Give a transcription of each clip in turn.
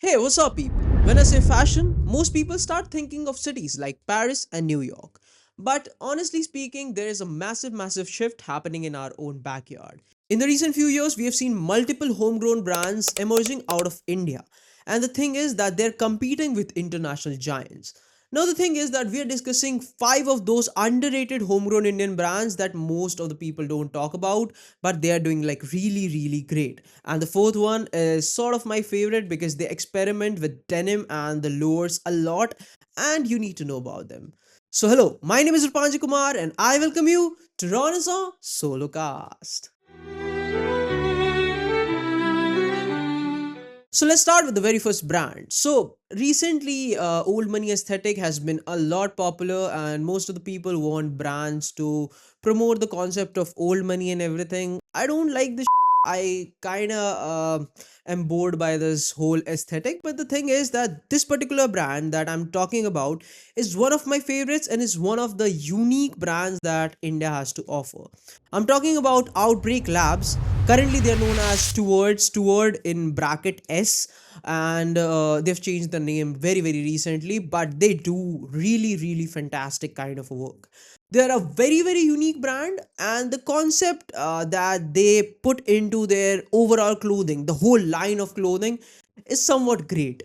Hey, what's up, people? When I say fashion, most people start thinking of cities like Paris and New York. But honestly speaking, there is a massive shift happening in our own backyard. In the recent few years, we have seen multiple homegrown brands emerging out of India. And the thing is that they're competing with international giants. Now, the thing is that we are discussing five of those underrated homegrown Indian brands that most of the people don't talk about, but they are doing like really great. And the fourth one is sort of my favorite because they experiment with denim and the lures a lot, and you need to know about them. So, hello, my name is Rupanji Kumar, and I welcome you to Renaissance Solo Cast. So let's start with the very first brand. So recently, old money aesthetic has been a lot popular, and most of the people want brands to promote the concept of old money and everything. I don't like this. I kind of am bored by this whole aesthetic. But the thing is that this particular brand that I'm talking about is one of my favorites and is one of the unique brands that India has to offer. I'm talking about Outbreak Labs. Currently, they are known as Steward in bracket S, and they've changed the name very recently. But they do really fantastic kind of work. They're a very unique brand, and the concept that they put into their overall clothing, the whole line of clothing, is somewhat great.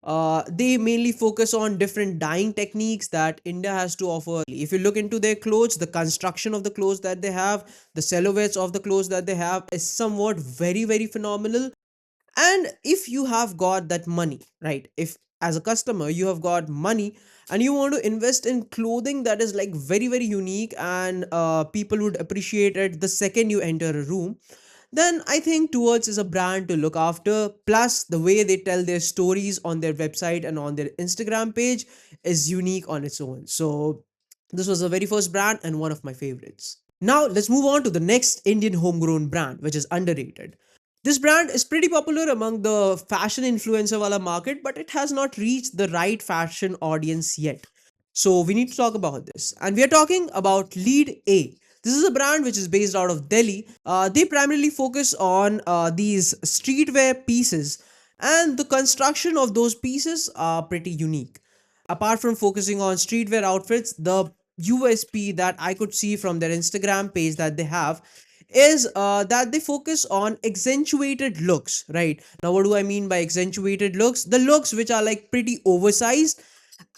They mainly focus on different dyeing techniques that India has to offer. If you look into their clothes, the construction of the clothes that they have, the silhouettes of the clothes that they have is somewhat very phenomenal. And if you have got that money, right? If as a customer you have got money and you want to invest in clothing that is like very unique, and people would appreciate it the second you enter a room, then I think Towards is a brand to look after. Plus, the way they tell their stories on their website and on their Instagram page is unique on its own. So, this was the very first brand and one of my favorites. Now, let's move on to the next Indian homegrown brand, which is underrated. This brand is pretty popular among the fashion influencer wala market, but it has not reached the right fashion audience yet. So we need to talk about this. And we are talking about Lead A. This is a brand which is based out of Delhi. They primarily focus on these streetwear pieces, and the construction of those pieces are pretty unique. Apart from focusing on streetwear outfits, the USP that I could see from their Instagram page that they have is that they focus on accentuated looks. Right now, what do I mean by accentuated looks? The looks which are like pretty oversized,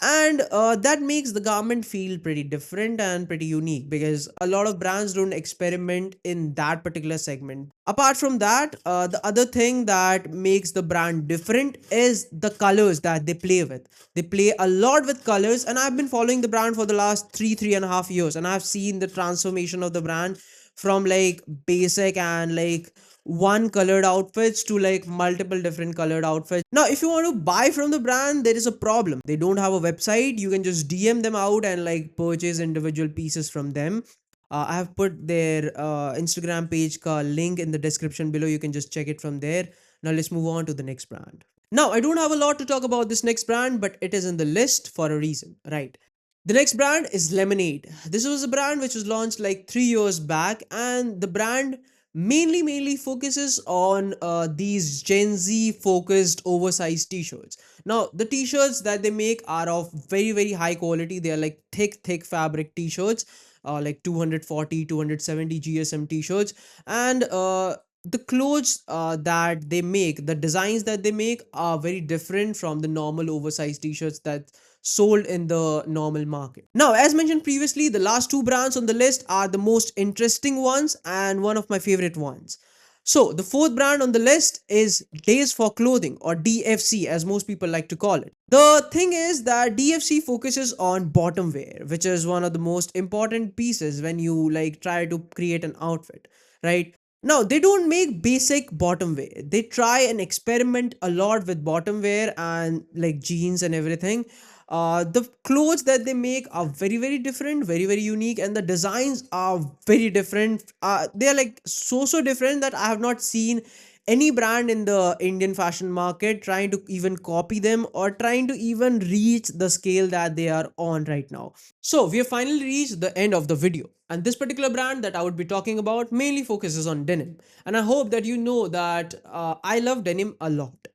and that makes the garment feel pretty different and pretty unique because a lot of brands don't experiment in that particular segment. Apart from that, the other thing that makes the brand different is the colors that they play with. They play a lot with colors, and I've been following the brand for the last three and a half years, and I've seen the transformation of the brand from like basic and like one colored outfits to like multiple different colored outfits. Now, if you want to buy from the brand, there is a problem. They don't have a website. You can just DM them out and like purchase individual pieces from them. I have put their Instagram page ka link in the description below. You can just check it from there. Now, let's move on to the next brand. Now, I don't have a lot to talk about this next brand, but it is in the list for a reason, right? The next brand is Lemonade. This was a brand which was launched like 3 years back, and the brand mainly focuses on these Gen Z focused oversized t-shirts. Now, the t-shirts that they make are of very high quality. They are like thick fabric t-shirts, like 240, 270 GSM t-shirts, and the clothes that they make, the designs that they make are very different from the normal oversized t-shirts that sold in the normal market. Now, as mentioned previously, the last two brands on the list are the most interesting ones and one of my favorite ones. So, the fourth brand on the list is Days for Clothing, or DFC as most people like to call it. The thing is that DFC focuses on bottom wear, which is one of the most important pieces when you like try to create an outfit, right? Now, they don't make basic bottom wear. They try and experiment a lot with bottom wear and like jeans and everything. The clothes that they make are very different, very unique, and the designs are very different. They are like so different that I have not seen any brand in the Indian fashion market trying to even copy them or trying to even reach the scale that they are on right now. So we have finally reached the end of the video. And this particular brand that I would be talking about mainly focuses on denim. And I hope that you know that I love denim a lot.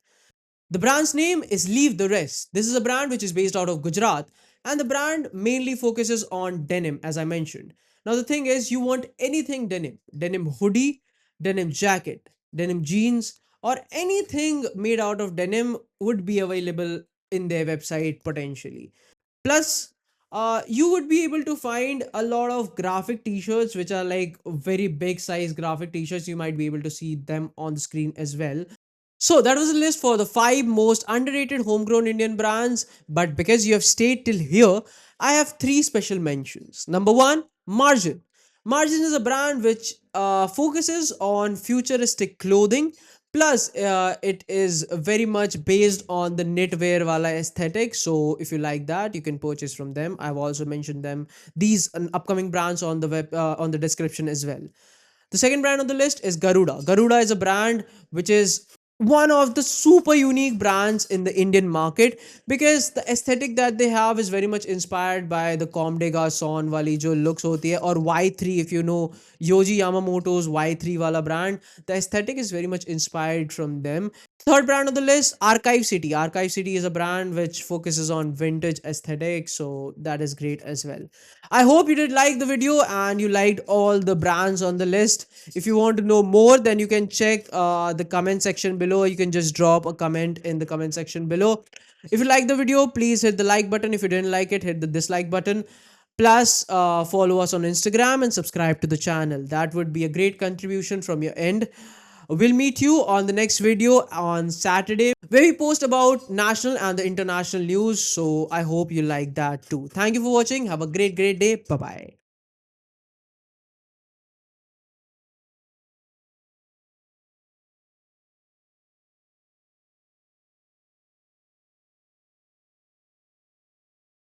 The brand's name is Leave the Rest. This is a brand which is based out of Gujarat, and the brand mainly focuses on denim, as I mentioned. Now, the thing is, you want anything denim, denim hoodie, denim jacket, denim jeans, or anything made out of denim would be available in their website potentially. Plus, you would be able to find a lot of graphic t-shirts which are like very big size graphic t-shirts. You might be able to see them on the screen as well. So that was a list for the five most underrated homegrown Indian brands. But because you have stayed till here, I have three special mentions. Number one, Margin. Margin is a brand which focuses on futuristic clothing. Plus, it is very much based on the knitwear wala aesthetic. So, if you like that, you can purchase from them. I've also mentioned them these upcoming brands on the web on the description as well. The second brand on the list is Garuda. Garuda is a brand which is one of the super unique brands in the Indian market because the aesthetic that they have is very much inspired by the Comme des Garçons wali jo looks hoti hai, or Y3. If you know Yoji Yamamoto's Y3 wala brand, the aesthetic is very much inspired from them. Third brand on the list, Archive City. Archive City is a brand which focuses on vintage aesthetic, so that is great as well. I hope you did like the video and you liked all the brands on the list. If you want to know more, then you can check the comment section below. You can just drop a comment in the comment section below. If you like the video, please hit the like button. If you didn't like it, hit the dislike button. Plus, follow us on Instagram and subscribe to the channel. That would be a great contribution from your end. We'll meet you on the next video on Saturday where we post about national and the international news. So I hope you like that too. Thank you for watching. Have a great day. Bye bye.